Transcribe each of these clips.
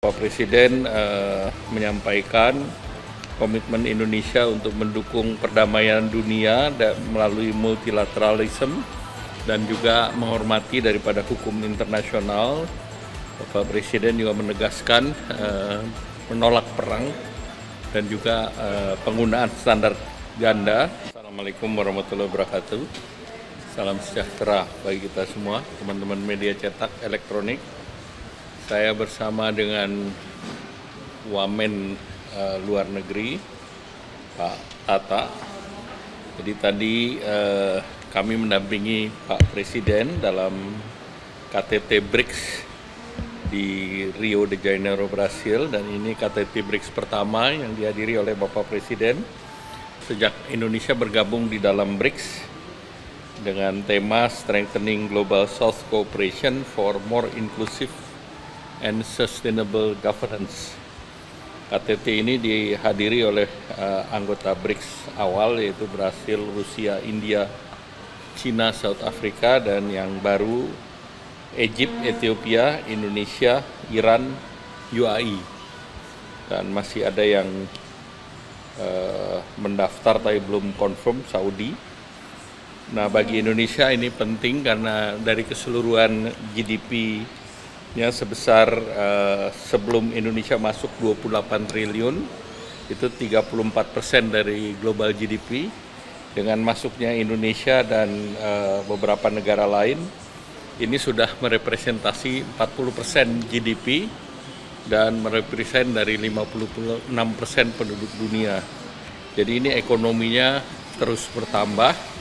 Bapak Presiden menyampaikan komitmen Indonesia untuk mendukung perdamaian dunia melalui multilateralisme dan juga menghormati daripada hukum internasional. Bapak Presiden juga menegaskan menolak perang dan juga penggunaan standar ganda. Assalamualaikum warahmatullahi wabarakatuh. Salam sejahtera bagi kita semua, teman-teman media cetak elektronik. Saya bersama dengan Wamen Luar Negeri, Pak Tata. Jadi tadi kami mendampingi Pak Presiden dalam KTT BRICS di Rio de Janeiro, Brasil, dan ini KTT BRICS pertama yang dihadiri oleh Bapak Presiden sejak Indonesia bergabung di dalam BRICS dengan tema Strengthening Global South Cooperation for More Inclusive and Sustainable Governance. KTT ini dihadiri oleh anggota BRICS awal, yaitu Brasil, Rusia, India, China, South Africa, dan yang baru Egypt, Ethiopia, Indonesia, Iran, UAE. Dan masih ada yang mendaftar tapi belum confirm, Saudi. Nah, bagi Indonesia ini penting karena dari keseluruhan GDP-nya sebesar sebelum Indonesia masuk 28 triliun, itu 34% dari global GDP. Dengan masuknya Indonesia dan beberapa negara lain, ini sudah merepresentasi 40% GDP dan merepresent dari 56% penduduk dunia. Jadi ini ekonominya terus bertambah.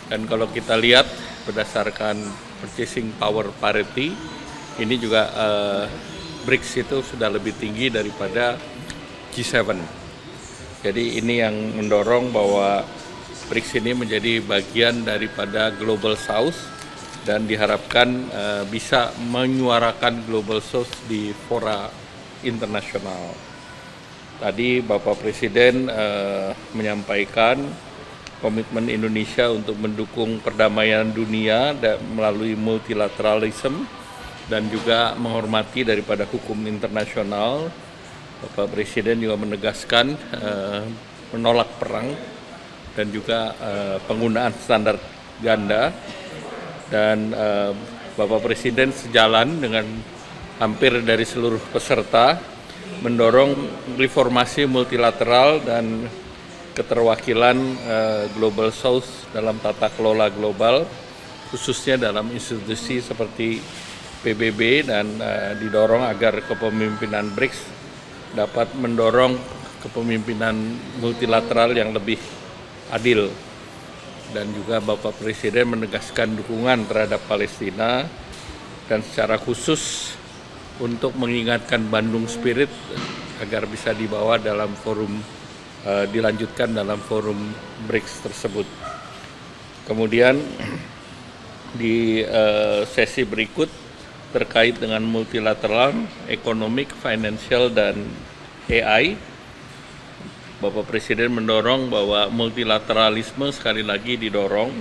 Dan kalau kita lihat berdasarkan purchasing power parity, ini juga BRICS itu sudah lebih tinggi daripada G7. Jadi ini yang mendorong bahwa BRICS ini menjadi bagian daripada Global South dan diharapkan bisa menyuarakan Global South di fora internasional. Tadi Bapak Presiden menyampaikan komitmen Indonesia untuk mendukung perdamaian dunia melalui multilateralisme dan juga menghormati daripada hukum internasional. Bapak Presiden juga menegaskan menolak perang dan juga penggunaan standar ganda. Dan Bapak Presiden sejalan dengan hampir dari seluruh peserta mendorong reformasi multilateral dan keterwakilan Global South dalam tata kelola global, khususnya dalam institusi seperti PBB, dan didorong agar kepemimpinan BRICS dapat mendorong kepemimpinan multilateral yang lebih adil. Dan juga Bapak Presiden menegaskan dukungan terhadap Palestina dan secara khusus untuk mengingatkan Bandung Spirit agar bisa dibawa dalam forum, dilanjutkan dalam forum BRICS tersebut. Kemudian di sesi berikut terkait dengan multilateral, economic, financial, dan AI, Bapak Presiden mendorong bahwa multilateralisme sekali lagi didorong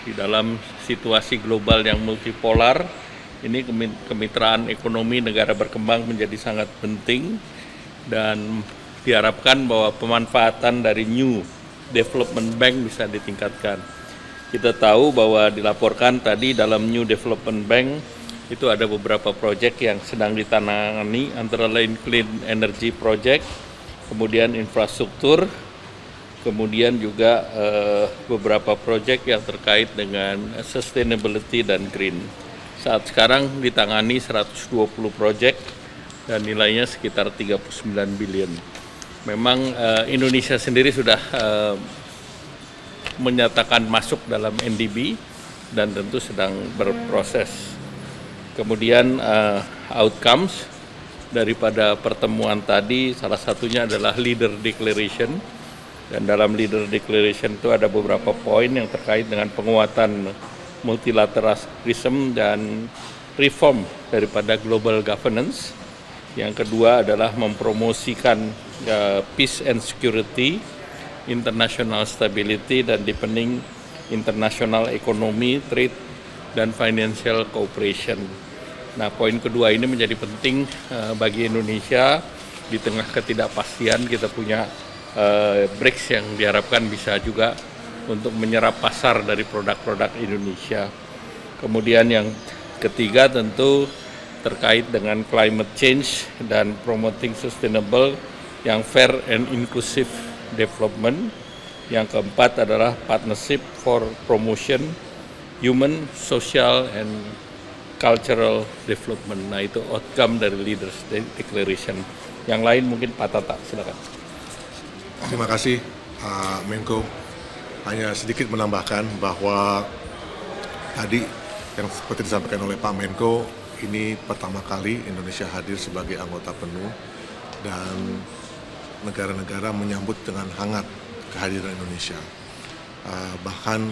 di dalam situasi global yang multipolar. Ini kemitraan ekonomi negara berkembang menjadi sangat penting dan diharapkan bahwa pemanfaatan dari New Development Bank bisa ditingkatkan. Kita tahu bahwa dilaporkan tadi dalam New Development Bank itu ada beberapa proyek yang sedang ditangani, antara lain Clean Energy Project, kemudian infrastruktur, kemudian juga beberapa proyek yang terkait dengan sustainability dan green. Saat sekarang ditangani 120 proyek dan nilainya sekitar 39 billion. Memang Indonesia sendiri sudah menyatakan masuk dalam NDB dan tentu sedang berproses. Kemudian outcomes daripada pertemuan tadi salah satunya adalah Leader Declaration, dan dalam Leader Declaration itu ada beberapa poin yang terkait dengan penguatan multilateralism dan reform daripada global governance. Yang kedua adalah mempromosikan peace and security, international stability, dan deepening international economy, trade, dan financial cooperation. Nah, poin kedua ini menjadi penting bagi Indonesia di tengah ketidakpastian. Kita punya BRICS yang diharapkan bisa juga untuk menyerap pasar dari produk-produk Indonesia. Kemudian yang ketiga tentu terkait dengan climate change dan promoting sustainable yang fair and inclusive development. Yang keempat adalah partnership for promotion human, social, and cultural development. Nah, itu outcome dari Leaders Declaration. Yang lain mungkin Pak Tata, silakan. Terima kasih, Menko. Hanya sedikit menambahkan bahwa tadi yang seperti disampaikan oleh Pak Menko, ini pertama kali Indonesia hadir sebagai anggota penuh dan negara-negara menyambut dengan hangat kehadiran Indonesia. Bahkan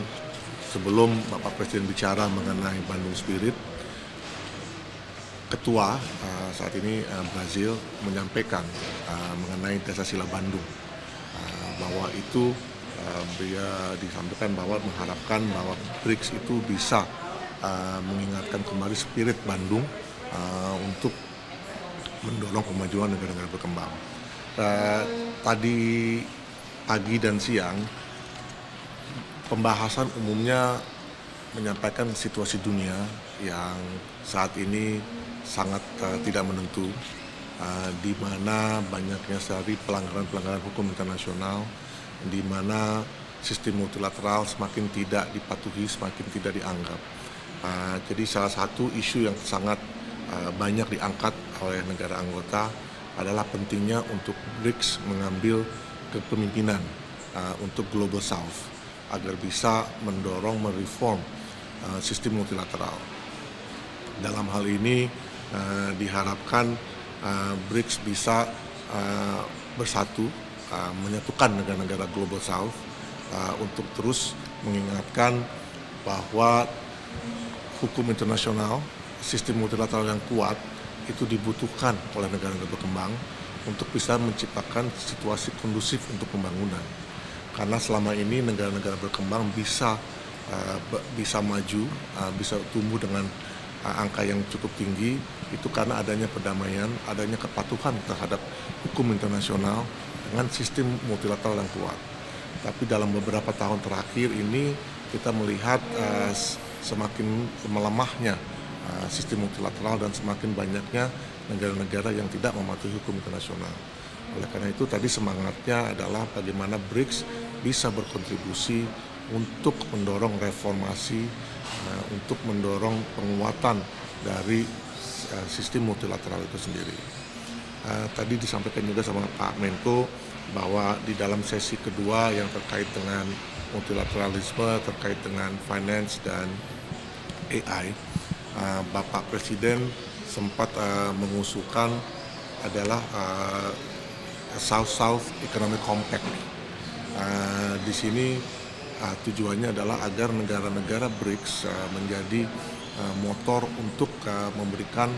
sebelum Bapak Presiden bicara mengenai Bandung Spirit, Ketua saat ini Brazil menyampaikan mengenai Desa Sila Bandung, bahwa itu dia disampaikan bahwa mengharapkan bahwa BRICS itu bisa mengingatkan kembali spirit Bandung untuk mendorong kemajuan negara-negara berkembang. Tadi pagi dan siang pembahasan umumnya menyampaikan situasi dunia yang saat ini sangat tidak menentu, di mana banyaknya sekali pelanggaran-pelanggaran hukum internasional, di mana sistem multilateral semakin tidak dipatuhi, semakin tidak dianggap. Jadi salah satu isu yang sangat banyak diangkat oleh negara anggota adalah pentingnya untuk BRICS mengambil kepemimpinan untuk Global South agar bisa mendorong mereform sistem multilateral. Dalam hal ini diharapkan BRICS bisa bersatu, menyatukan negara-negara Global South untuk terus mengingatkan bahwa hukum internasional, sistem multilateral yang kuat itu dibutuhkan oleh negara-negara berkembang untuk bisa menciptakan situasi kondusif untuk pembangunan. Karena selama ini negara-negara berkembang bisa maju, bisa tumbuh dengan angka yang cukup tinggi, itu karena adanya perdamaian, adanya kepatuhan terhadap hukum internasional dengan sistem multilateral yang kuat. Tapi dalam beberapa tahun terakhir ini kita melihat semakin melemahnya sistem multilateral dan semakin banyaknya negara-negara yang tidak mematuhi hukum internasional. Oleh karena itu tadi semangatnya adalah bagaimana BRICS bisa berkontribusi untuk mendorong reformasi, untuk mendorong penguatan dari sistem multilateral itu sendiri. Tadi disampaikan juga sama Pak Menko bahwa di dalam sesi kedua yang terkait dengan multilateralisme, terkait dengan finance dan AI, Bapak Presiden sempat mengusulkan adalah South-South Economic Compact. Di sini tujuannya adalah agar negara-negara BRICS menjadi motor untuk memberikan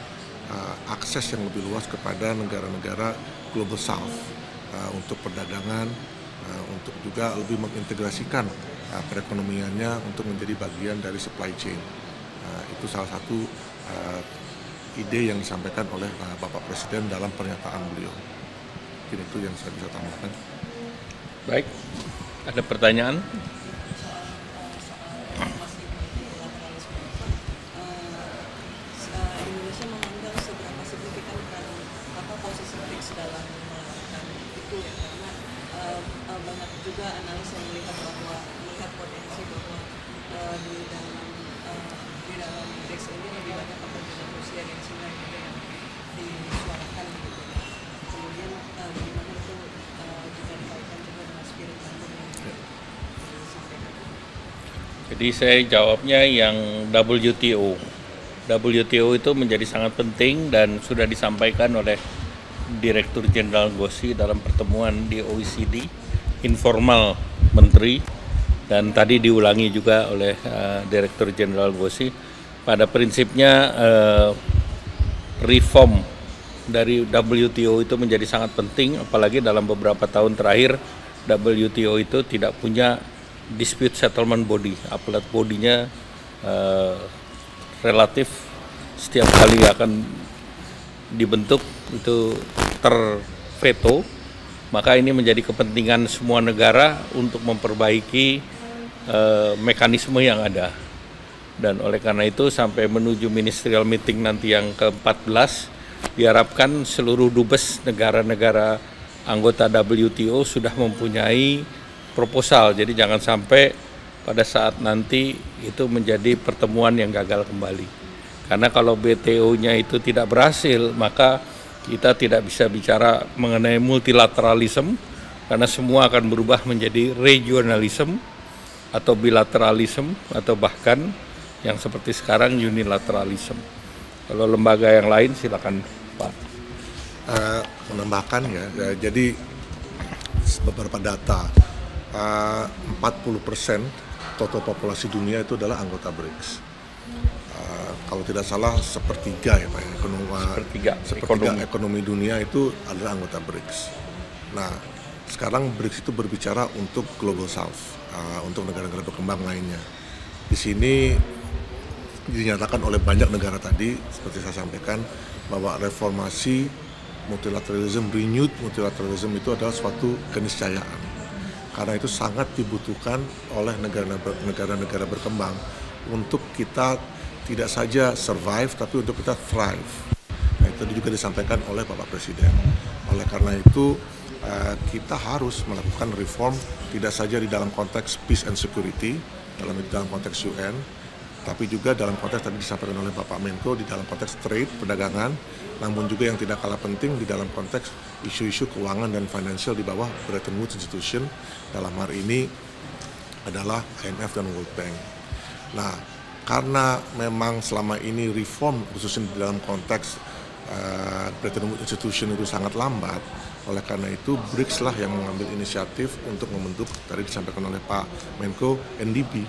akses yang lebih luas kepada negara-negara Global South untuk perdagangan, untuk juga lebih mengintegrasikan perekonomiannya untuk menjadi bagian dari supply chain. Itu salah satu ide yang disampaikan oleh Bapak Presiden dalam pernyataan beliau. Mungkin itu yang saya bisa tambahkan. Baik, ada pertanyaan? Indonesia memandang seberapa signifikan posisi BRICS dalam melakukan itu ya, karena banyak juga analis yang melihat potensi bahwa di dalam BRICS ini lebih banyak kepentingan Rusia dan China yang disuarakan gitu. Kemudian bagaimana itu juga dikaitkan juga dengan spirit Bandung yang disampaikan. Jadi saya jawabnya yang WTO. WTO itu menjadi sangat penting dan sudah disampaikan oleh Direktur Jenderal Grossi dalam pertemuan di OECD informal menteri, dan tadi diulangi juga oleh Direktur Jenderal Grossi. Pada prinsipnya reform dari WTO itu menjadi sangat penting, apalagi dalam beberapa tahun terakhir WTO itu tidak punya dispute settlement body, appellate body-nya relatif setiap kali akan dibentuk itu terveto, maka ini menjadi kepentingan semua negara untuk memperbaiki mekanisme yang ada. Dan oleh karena itu sampai menuju ministerial meeting nanti yang ke-14, diharapkan seluruh dubes negara-negara anggota WTO sudah mempunyai proposal. Jadi jangan sampai pada saat nanti itu menjadi pertemuan yang gagal kembali. Karena kalau WTO-nya itu tidak berhasil, maka kita tidak bisa bicara mengenai multilateralism, karena semua akan berubah menjadi regionalism atau bilateralism atau bahkan yang seperti sekarang unilateralism. Kalau lembaga yang lain silakan Pak. Menambahkan ya, jadi beberapa data, 40% total populasi dunia itu adalah anggota BRICS. Kalau tidak salah sepertiga ya Pak, sepertiga ekonomi dunia itu adalah anggota BRICS. Nah, sekarang BRICS itu berbicara untuk Global South, untuk negara-negara berkembang lainnya. Di sini dinyatakan oleh banyak negara tadi, seperti saya sampaikan, bahwa reformasi multilateralism, renewed multilateralism itu adalah suatu keniscayaan. Karena itu sangat dibutuhkan oleh negara-negara berkembang untuk kita tidak saja survive, tapi untuk kita thrive. Nah, itu juga disampaikan oleh Bapak Presiden. Oleh karena itu, kita harus melakukan reform tidak saja di dalam konteks peace and security, dalam konteks UN, tapi juga dalam konteks tadi disampaikan oleh Bapak Menko di dalam konteks trade, perdagangan, namun juga yang tidak kalah penting di dalam konteks isu-isu keuangan dan financial di bawah Bretton Woods Institution, dalam hari ini adalah IMF dan World Bank. Nah, karena memang selama ini reform khususnya di dalam konteks Bretton Woods Institution itu sangat lambat, oleh karena itu BRICS lah yang mengambil inisiatif untuk membentuk, tadi disampaikan oleh Pak Menko, NDB.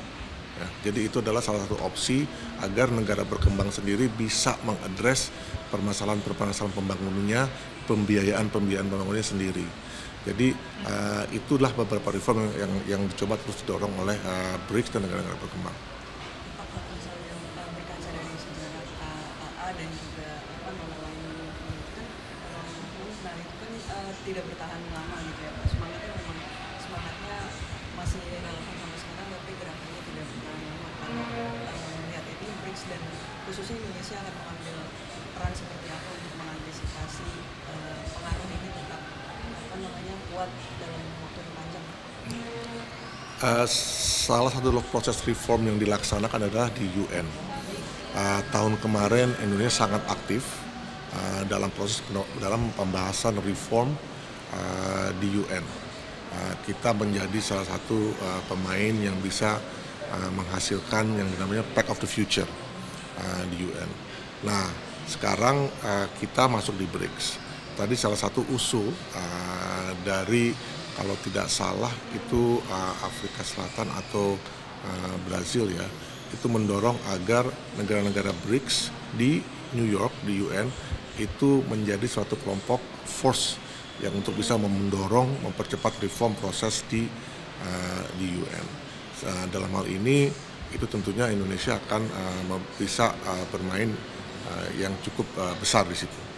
Ya, jadi itu adalah salah satu opsi agar negara berkembang sendiri bisa mengadres permasalahan pembangunannya, pembiayaan pembangunannya sendiri. Jadi itulah beberapa reform yang dicoba terus didorong oleh BRICS dan negara-negara berkembang. Apakah misalnya berkaca dari sejarah AA dan juga tidak bertahan lama gitu ya Pak, semangatnya masih relevan sampai sekarang, tapi gerakannya tidak bertahan lama. Kalau melihat ini BRICS dan khususnya Indonesia akan mengambil peran seperti apa untuk mengantisipasi pengaruh ini tetap kuat dalam waktu yang panjang? Salah satu proses reform yang dilaksanakan adalah di UN. Tahun kemarin Indonesia sangat aktif dalam pembahasan reform di UN. Kita menjadi salah satu pemain yang bisa menghasilkan yang namanya Pact of the Future di UN. Nah, sekarang kita masuk di BRICS. Tadi salah satu usul dari, kalau tidak salah itu Afrika Selatan atau Brazil ya, itu mendorong agar negara-negara BRICS di New York, di UN, itu menjadi suatu kelompok force yang untuk bisa mendorong, mempercepat reform proses di UN. Dalam hal ini, itu tentunya Indonesia akan bisa bermain yang cukup besar di situ.